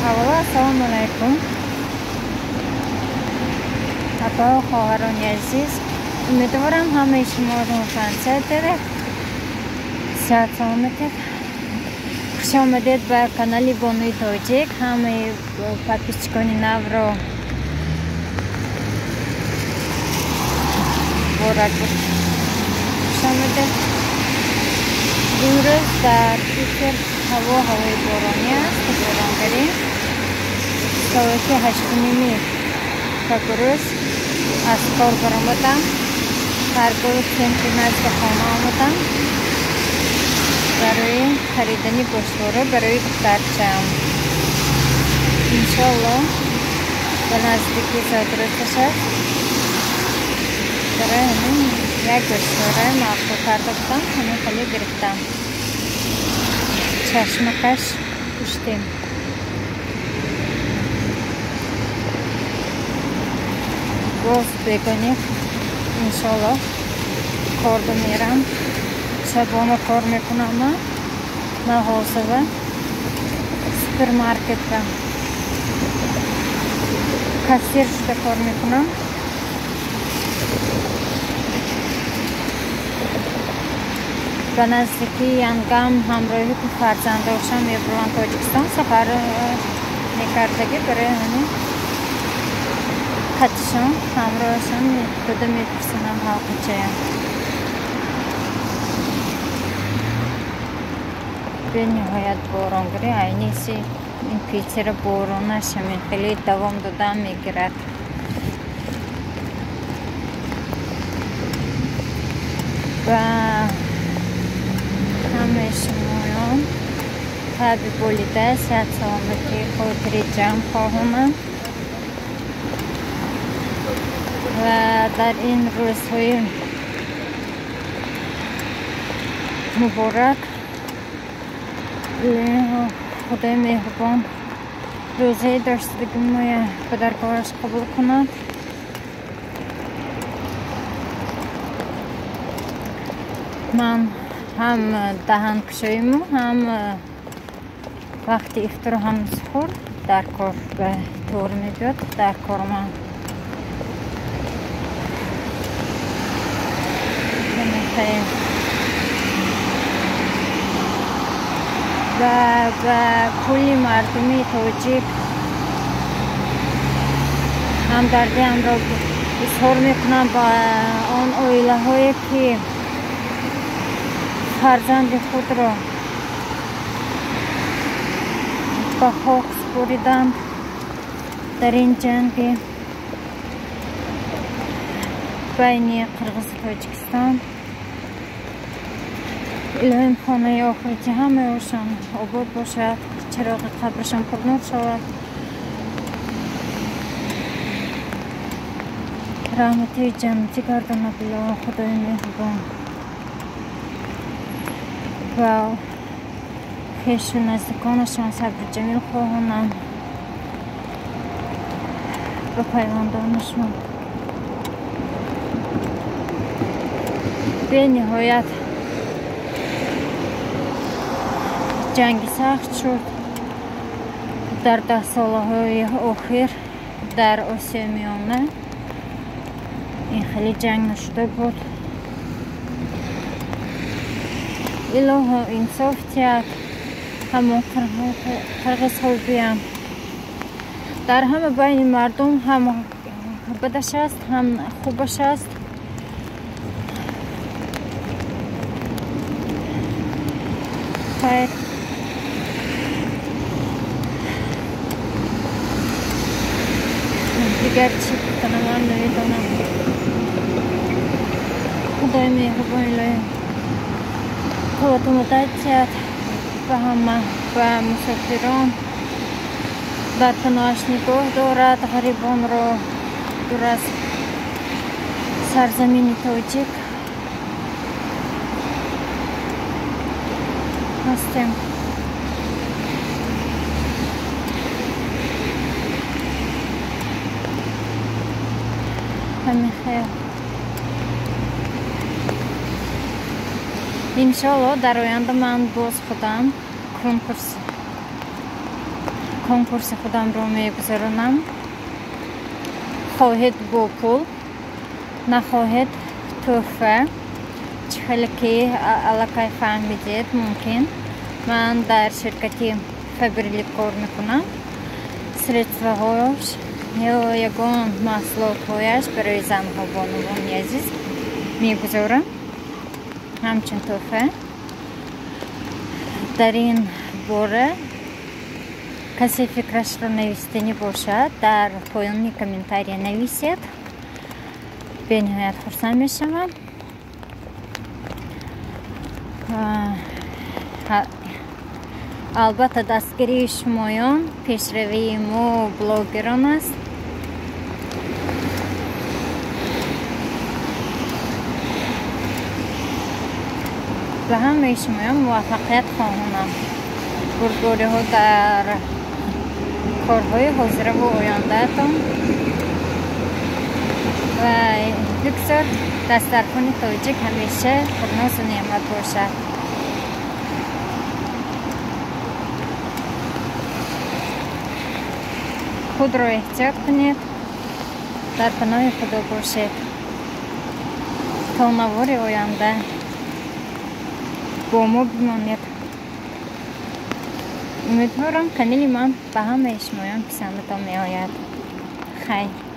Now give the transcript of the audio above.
Halo, assalomualaykum. Aka va xabaroni aziz. Umidovaram hamma ishimizning fansiyatlari sihat salomatlik. Xush omaded ба канали Бонуи Тоҷик. Ҳамаи подписчикони навро хуш омадед. Имрӯз дар Питер ҳавои боронӣ аст. Боронгарӣ соати 8:30 рӯз аз кор баромадам. Торговый центри назди хона омадам. برای خریدن گوشواره برای دخترچه‌ام. انشالله به نزدیکی صادراتش است. برای همین یک گوشواره معقول کرده بودم. همین خیلی گرفتم. چشمکش پوشتیم. باز بگونی انشالله کار میرم. شبانه کار میکنم. مغازه سوپرمارکت کاسیر شده کار میکنم. به نزدیکی ینگم همراهی که فرزنداشم میبرم تاجیکستان سفر میکردگی برای همین خطشان همراهشان داده میپرسنم حاقی چیم. به نهایت بارانگری عینیسی این پیچر بارانش همین خیلی دوام دادن میگیرد. و همه شمایان طبی بولیده صحت سلامتی خاطر جمع خواهم و در این روزهای مبارک خدای مهربان روزه درستگی ما به درگاهش قبول کند. من هم دهان کشایمو هم وقتی افطار هم سحور در کار به طور میبید. در کار من و کلی مردمی تاجیک همدردی هم را اظهار میکنم با آن عائله هایی که فرزند خود را به خاک سپردند در این جنگ بین قرغیز و تاجیکستان. الهیم خانه آخرتی همه هاشان آباد باشد. چراغ قبرشان پرنور شود. رحمتی جنتی گرداند الله خدای مهربان. و خویش و نزدیکانشان صبر جمیل خواهانند به پیوندانشان. به نهایت جنگ سخت شد در 10 سالهای اخیر در آسیا میانه. این خیلی جنگ نشده بود. الهی انصاف دهد. همون قرغیز ها بیان در همه بین مردم هم بدش است هم خوبش است. خیر دیگر چی کنم من نمیدانم. خدای مهربان الهی قوت و مدت به همه و مسافران در پناهش نگاه دارد. غریبان را دور از سرزمین تاجیک هستیم. همین خیر. انشالله در آینده من باز خودم کنکورس خودم رو میگذارونم. خواهید با پول، نخواهید تحفه. چه که علاقه فهمیدید ممکن من در شرکتی فبرلی کار میکنم. سریع‌هایش یا یگان محصولاتهایش برای زنها بانوان عزیز میگذارم. همچنین تحفه در این باره کسی فکرش رو نوشتنی باشد در پایان کامنتاری نویسید. به نهایت خرسند میشم. البته دستگیری شمایان پیشروی ما بلاگران است. به همه شمایان موفقیت خواهانم. برداری ها در کارهای حاضر و آینده تان و بگذار دسترخوان تاجیک همیشه پرناز و نعمت باشد. خود را احتیاط کنید. در پناه خدا باشید. تا نوار آینده با ما بمانید. امیدوارم کانال من به همه شمایان پسندتان می آید. خیر.